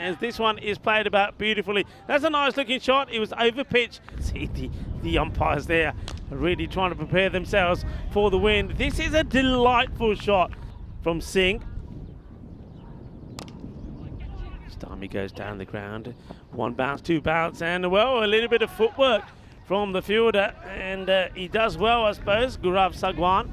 as this one is played about beautifully. That's a nice looking shot. It was over pitch. See the umpires there really trying to prepare themselves for the wind. This is a delightful shot from Singh. This time he goes down the ground. One bounce, two bounce, and well, a little bit of footwork from the fielder, and he does well, I suppose, Gaurav Sagwan.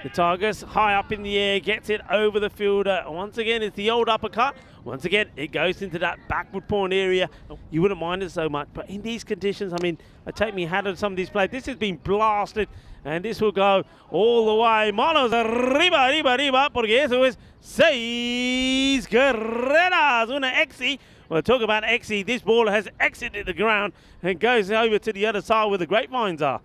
The Tigers high up in the air, gets it over the fielder. Once again, it's the old uppercut. Once again, it goes into that backward point area. You wouldn't mind it so much, but in these conditions, I mean, I take me hat on some of these plays. This has been blasted, and this will go all the way. Manos arriba, porque eso es 6 carreras, una exi. Well, talk about exi. This ball has exited the ground and goes over to the other side where the grapevines are.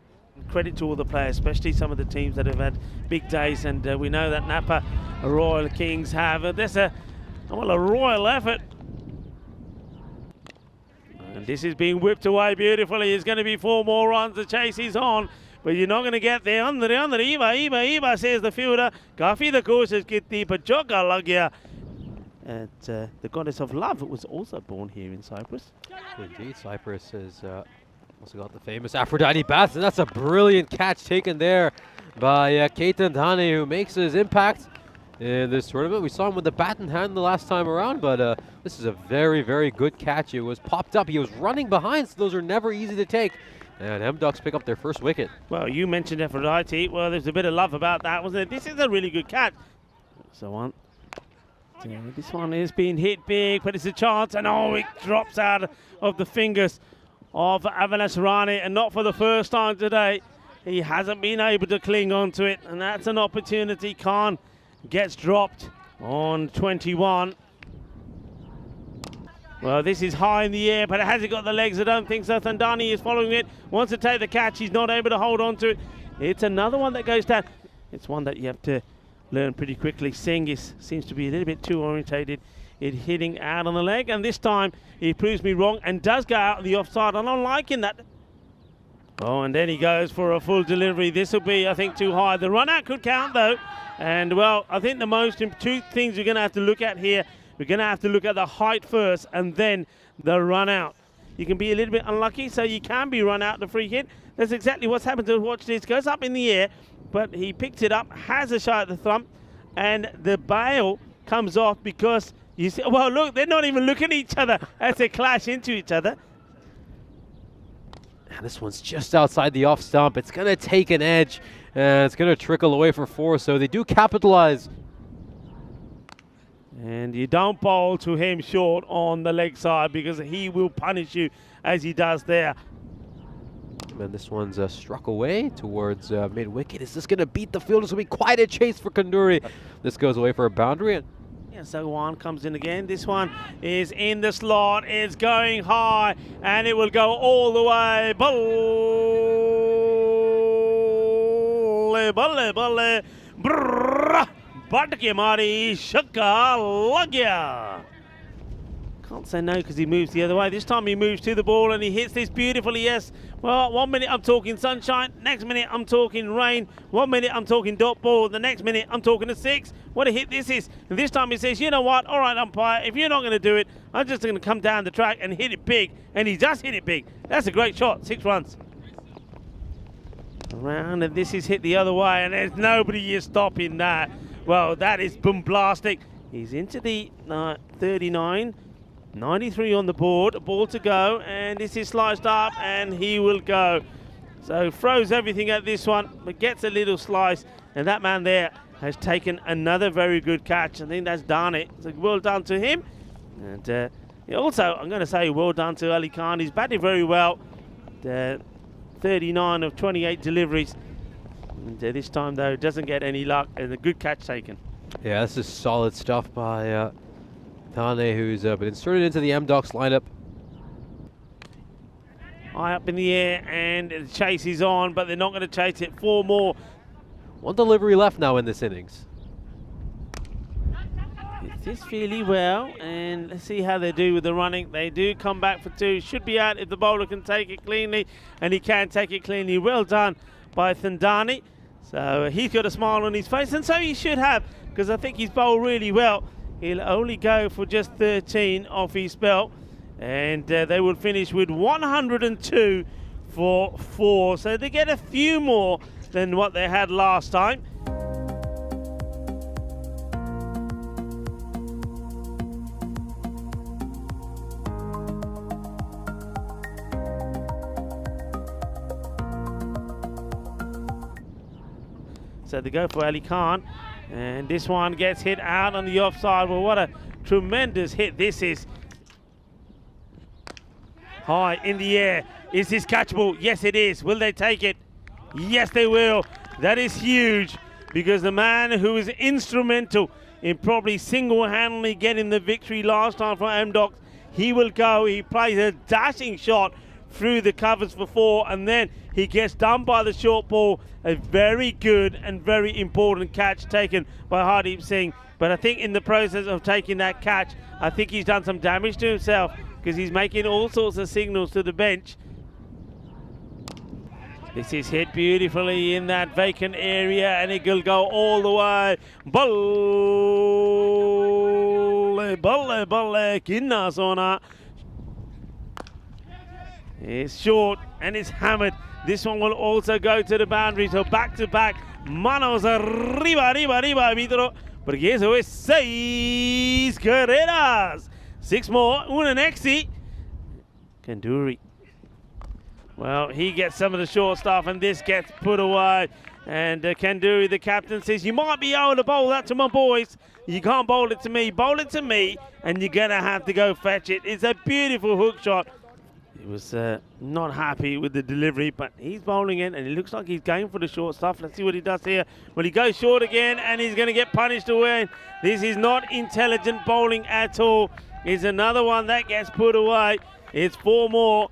Credit to all the players, especially some of the teams that have had big days, and we know that Napa Royal Kings have. There's a royal effort. And this is being whipped away beautifully. It's going to be 4 more runs. The chase is on, but you're not going to get there. Under, Iba, says the fielder. Kafi the courses kitti, pachoka lagya. And the goddess of love was also born here in Cyprus. Indeed, Cyprus has also got the famous Aphrodite bath, and that's a brilliant catch taken there by Ketan Dhane, who makes his impact in this tournament. We saw him with the bat in hand the last time around, but this is a very, very good catch. It was popped up. He was running behind, so those are never easy to take. And M-Ducks pick up their first wicket. Well, you mentioned Aphrodite. Well, there's a bit of love about that, wasn't it? This is a really good catch. So on. This one is being hit big, but it's a chance, and oh, it drops out of the fingers of Avinash Rane, and not for the first time today. He hasn't been able to cling on to it, and that's an opportunity. Khan gets dropped on 21. Well, this is high in the air, but it hasn't got the legs. I don't think so. Thandani is following it, wants to take the catch. He's not able to hold on to it. It's another one that goes down. It's one that you have to learn pretty quickly. Singh seems to be a little bit too orientated in hitting out on the leg, and this time he proves me wrong and does go out on the offside. I'm not liking that. Oh, and then he goes for a full delivery. This will be, I think, too high. The run out could count though, and well, I think the most two things we're going to have to look at here. We're going to have to look at the height first and then the run out. You can be a little bit unlucky, so you can be run out the free hit. That's exactly what's happened to watch this. Goes up in the air, but he picks it up, has a shot at the thumb, and the bail comes off because you see, well, look, they're not even looking at each other as they clash into each other. And this one's just outside the off stump. It's going to take an edge, and it's going to trickle away for 4, so they do capitalize. And you don't bowl to him short on the leg side because he will punish you as he does there. And this one's struck away towards mid-wicket. Is this going to beat the field? It's going to be quite a chase for Kanduri. This goes away for a boundary. Yeah, so one comes in again. This one is in the slot. It's going high, and it will go all the way. Balle, balle, balle. Brrrr. Batke mari, shaka lagya. Can't say no because he moves the other way. This time he moves to the ball and he hits this beautifully, yes. Well, 1 minute I'm talking sunshine, next minute I'm talking rain, 1 minute I'm talking dot ball, the next minute I'm talking a 6. What a hit this is. And this time he says, you know what, all right, umpire, if you're not going to do it, I'm just going to come down the track and hit it big. And he just hit it big. That's a great shot, 6 runs. Around, and this is hit the other way, and there's nobody is stopping that. Well, that is bombastic. He's into the 39. 93 on the board, a ball to go, and this is sliced up, and he will go. So throws everything at this one, but gets a little slice, and that man there has taken another very good catch. I think that's done it. So well done to him. And also, I'm going to say well done to Ali Khan. He's batted very well. 39 of 28 deliveries. And this time, though, doesn't get any luck, and a good catch taken. Yeah, this is solid stuff by Thane, who's been inserted into the M-Ducks lineup. High up in the air, and the chase is on, but they're not going to chase it. 4 more. 1 delivery left now in this innings. It is fairly well, and let's see how they do with the running. They do come back for 2. Should be out if the bowler can take it cleanly, and he can take it cleanly. Well done by Thandani. So he's got a smile on his face, and so he should have, because I think he's bowled really well. he'll only go for just 13 off his belt, and they will finish with 102 for 4. So they get a few more than what they had last time. So they go for Ali Khan, and this one gets hit out on the offside. Well, what a tremendous hit this is. High in the air. Is this catchable? Yes, it is. Will they take it? Yes, they will. That is huge, because the man who was instrumental in probably single-handedly getting the victory last time for AMD, he will go. He plays a dashing shot through the covers for 4, and then he gets done by the short ball. A very good and very important catch taken by Hardeep Singh. But I think in the process of taking that catch, I think he's done some damage to himself, because he's making all sorts of signals to the bench. This is hit beautifully in that vacant area, and it will go all the way. Balle, kinna sona. It's short and it's hammered. This one will also go to the boundary. So back to back. Manos arriba, Vidro. Porque eso es 6 carreras. 6 more. Una Nexi. Kanduri. Well, he gets some of the short stuff, and this gets put away. And Kanduri, the captain, says, you might be able to bowl that to my boys. You can't bowl it to me. Bowl it to me, and you're going to have to go fetch it. It's a beautiful hook shot. He was not happy with the delivery, but he's bowling in, and it looks like he's going for the short stuff. Let's see what he does here. Well, he goes short again, and he's going to get punished away. This is not intelligent bowling at all. It's another one that gets put away. It's 4 more.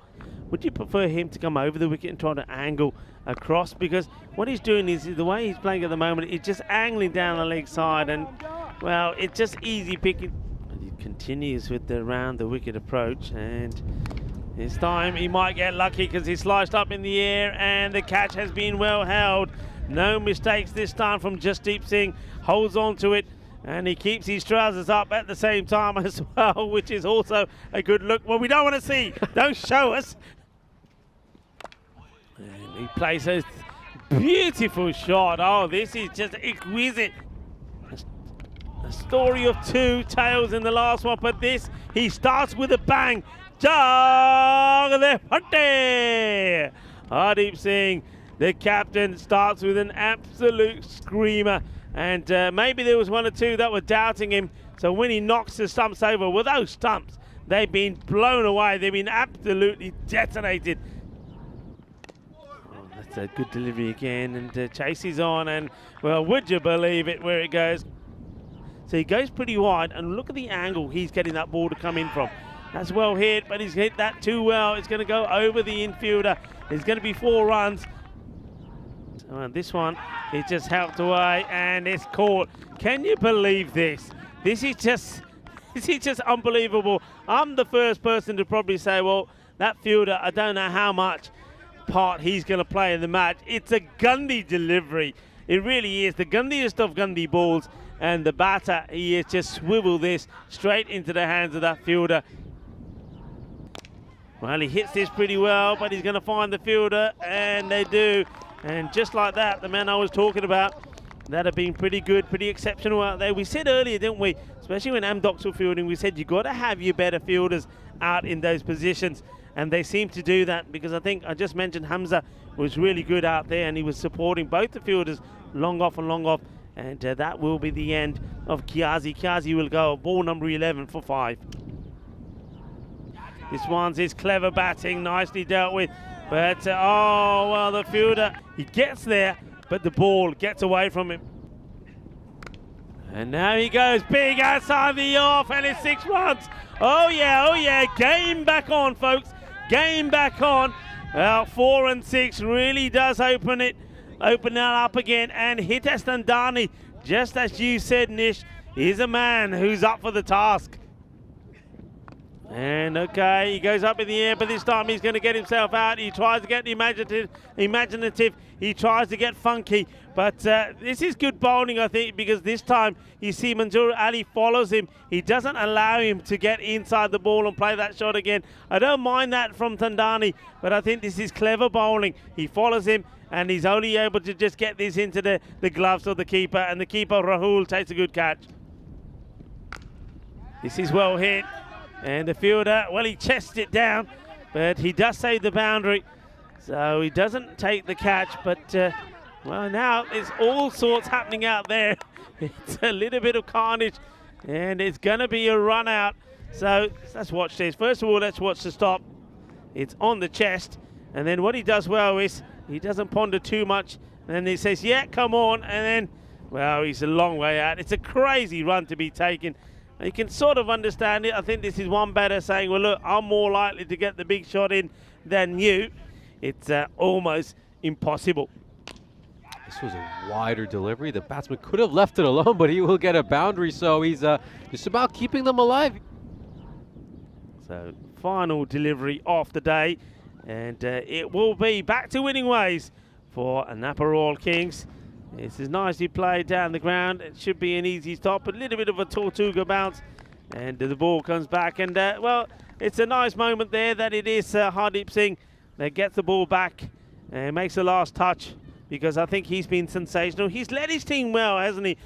Would you prefer him to come over the wicket and try to angle across? Because what he's doing is, the way he's playing at the moment, he's just angling down the leg side, and, well, it's just easy picking. And he continues with the round the wicket approach, and this time he might get lucky, because he's sliced up in the air, and the catch has been well held. No mistakes this time from Jasdeep Singh. Holds on to it, and he keeps his trousers up at the same time as well, which is also a good look. Well, we don't want to see. Don't show us. And he plays a beautiful shot. Oh, this is just exquisite. A story of 2 tails in the last one, but this, he starts with a bang. Hardeep Singh, the captain, starts with an absolute screamer. And maybe there was 1 or 2 that were doubting him. So when he knocks the stumps over, well, those stumps, they've been blown away. They've been absolutely detonated. Oh, that's a good delivery again. And Chase is on. And, well, would you believe it, where it goes? So he goes pretty wide. And look at the angle he's getting that ball to come in from. That's well hit, but he's hit that too well. It's going to go over the infielder. It's going to be 4 runs. And this one, it just helped away, and it's caught. Can you believe this? This is just unbelievable. I'm the first person to probably say, well, that fielder, I don't know how much part he's going to play in the match. It's a Gundy delivery. It really is the gundiest of Gundy balls, and the batter, he has just swiveled this straight into the hands of that fielder. Well, he hits this pretty well, but he's going to find the fielder, and they do. And just like that, the man I was talking about, that have been pretty good, pretty exceptional out there. We said earlier, didn't we, especially when Amdocs were fielding, we said you got to have your better fielders out in those positions, and they seem to do that, because I think I just mentioned Hamza was really good out there, and he was supporting both the fielders long off and long off, and that will be the end of Kiazi. Kiazi will go ball number 11 for 5. This one's his clever batting, nicely dealt with. But, oh, well, the fielder, he gets there, but the ball gets away from him. And now he goes big outside the off, and it's 6 runs. Oh, yeah, game back on, folks. Game back on. Well, 4 and 6 really does open that up again. And Hitesh Thandani, just as you said, Nish, is a man who's up for the task. And okay, he goes up in the air, but this time he's going to get himself out. He tries to get imaginative. He tries to get funky. But this is good bowling, I think, because this time you see Mansoor Ali follows him. He doesn't allow him to get inside the ball and play that shot again. I don't mind that from Tandani, but I think this is clever bowling. He follows him, and he's only able to just get this into the gloves of the keeper, and the keeper, Rahul, takes a good catch. This is well hit. And the fielder, well, he chests it down, but he does save the boundary. So he doesn't take the catch, but, well, now there's all sorts happening out there. It's a little bit of carnage, and it's going to be a run out. So let's watch this. First of all, let's watch the stop. It's on the chest, and then what he does well is he doesn't ponder too much, and then he says, yeah, come on, and then, well, he's a long way out. It's a crazy run to be taken. You can sort of understand it. I think this is one batter saying, well, look, I'm more likely to get the big shot in than you. It's almost impossible. This was a wider delivery. The batsman could have left it alone, but he will get a boundary, so he's just about keeping them alive. So, final delivery of the day, and it will be back to winning ways for Napa Royal Kings. This is nicely played down the ground. It should be an easy stop. A little bit of a Tortuga bounce, and the ball comes back. And, well, it's a nice moment there that it is Hardeep Singh that gets the ball back and makes the last touch, because I think he's been sensational. He's led his team well, hasn't he?